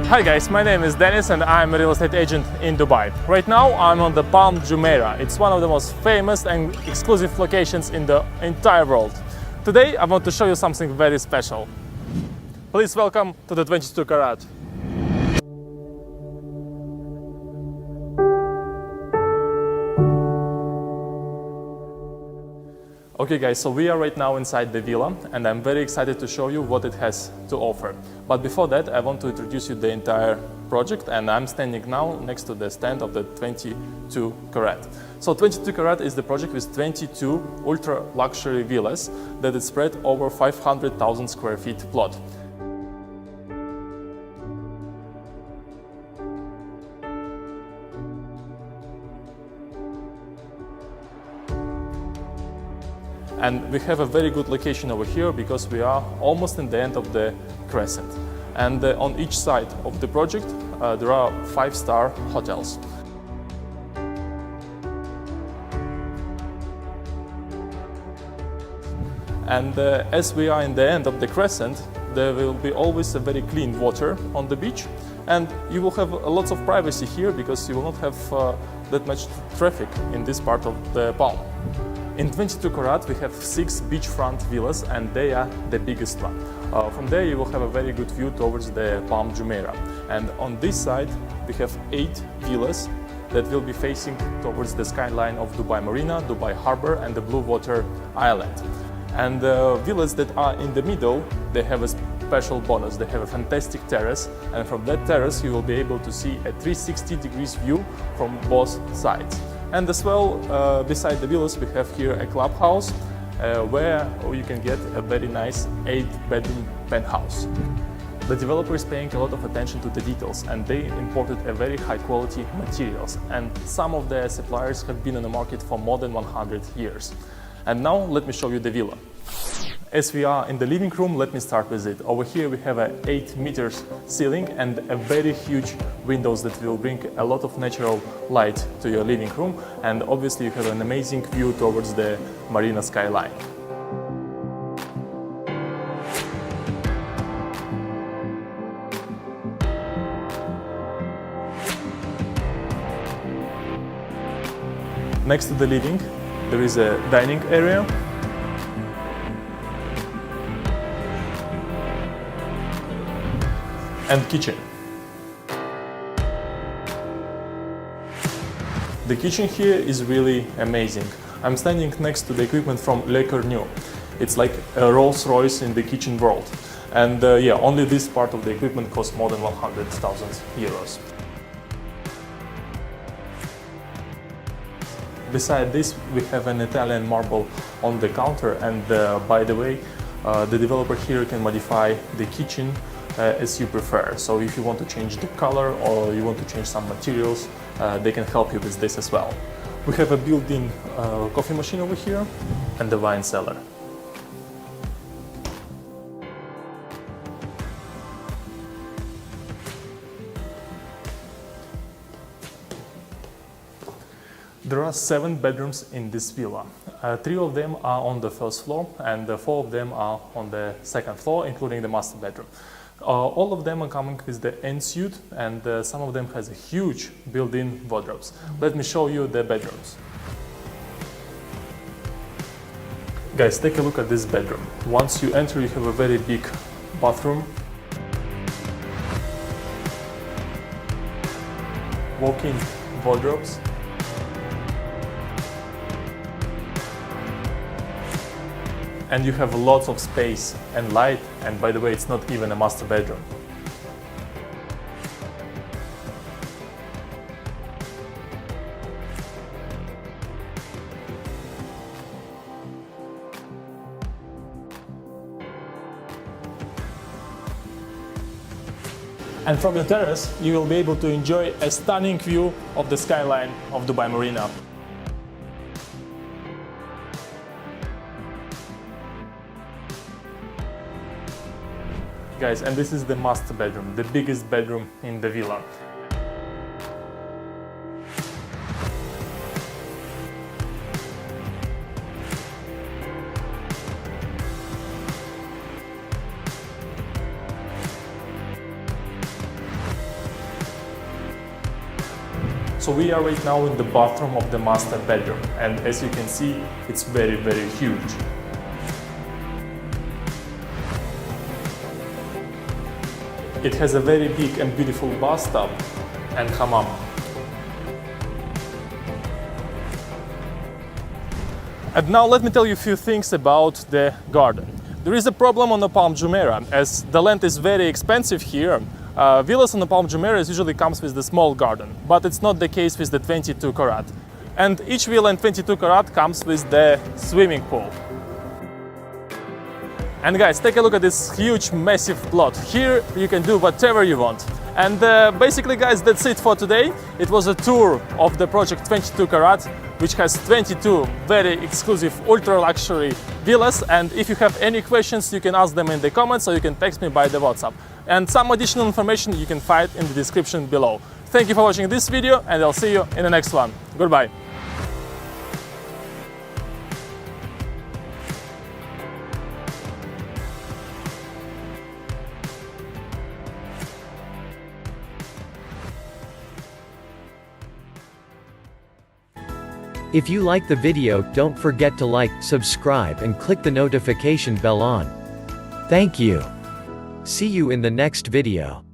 Hi guys, my name is Dennis and I'm a real estate agent in Dubai. Right now I'm on the Palm Jumeirah. It's one of the most famous and exclusive locations in the entire world. Today I want to show you something very special. Please welcome to the 22 Carat. Okay guys, so we are right now inside the villa and I'm very excited to show you what it has to offer. But before that, I want to introduce you the entire project, and I'm standing now next to the stand of the 22 Carat. So 22 Carat is the project with 22 ultra luxury villas that is spread over 500,000 square feet plot. And we have a very good location over here because we are almost in the end of the crescent. And on each side of the project there are 5-star hotels. And as we are in the end of the crescent, there will be always a very clean water on the beach, and you will have lots of privacy here because you will not have that much traffic in this part of the Palm. In 22 Carat we have 6 beachfront villas and they are the biggest one. From there you will have a very good view towards the Palm Jumeirah. And on this side we have 8 villas that will be facing towards the skyline of Dubai Marina, Dubai Harbor and the Blue Water Island. And the villas that are in the middle, they have a special bonus. They have a fantastic terrace, and from that terrace you will be able to see a 360 degrees view from both sides. And as well, beside the villas, we have here a clubhouse where you can get a very nice 8-bedroom penthouse. The developer is paying a lot of attention to the details, and they imported a very high quality materials. And some of their suppliers have been on the market for more than 100 years. And now let me show you the villa. As we are in the living room, let me start with it. Over here we have an 8 meters ceiling and a very huge windows that will bring a lot of natural light to your living room, and obviously you have an amazing view towards the marina skyline. Next to the living there is a dining area. And kitchen. The kitchen here is really amazing. I'm standing next to the equipment from Le Cornu. It's like a Rolls Royce in the kitchen world. And yeah, only this part of the equipment costs more than 100,000 euros. Beside this, we have an Italian marble on the counter, and by the way, the developer here can modify the kitchen as you prefer. So if you want to change the color or you want to change some materials, they can help you with this as well. We have a built-in coffee machine over here and the wine cellar. There are 7 bedrooms in this villa. 3 of them are on the first floor and 4 of them are on the second floor, including the master bedroom. All of them are coming with the ensuite, and some of them has a huge built-in wardrobes. Let me show you the bedrooms. Guys, take a look at this bedroom. Once you enter, you have a very big bathroom, walk-in wardrobes, and you have lots of space and light, and by the way, it's not even a master bedroom. And from the terrace, you will be able to enjoy a stunning view of the skyline of Dubai Marina. Guys, and this is the master bedroom, the biggest bedroom in the villa. So we are right now in the bathroom of the master bedroom, and as you can see, it's very, very huge. It has a very big and beautiful bathtub and hammam. And now let me tell you a few things about the garden. There is a problem on the Palm Jumeirah, as the land is very expensive here. Villas on the Palm Jumeirah usually comes with the small garden, but it's not the case with the 22 Carat. And each villa in 22 Carat comes with the swimming pool. And guys, take a look at this huge, massive plot. Here you can do whatever you want. And basically, guys, that's it for today. It was a tour of the project 22 Carat, which has 22 very exclusive ultra luxury villas. And if you have any questions, you can ask them in the comments, or you can text me by the WhatsApp. And some additional information you can find in the description below. Thank you for watching this video, and I'll see you in the next one. Goodbye. If you like the video, don't forget to like, subscribe and click the notification bell on. Thank you. See you in the next video.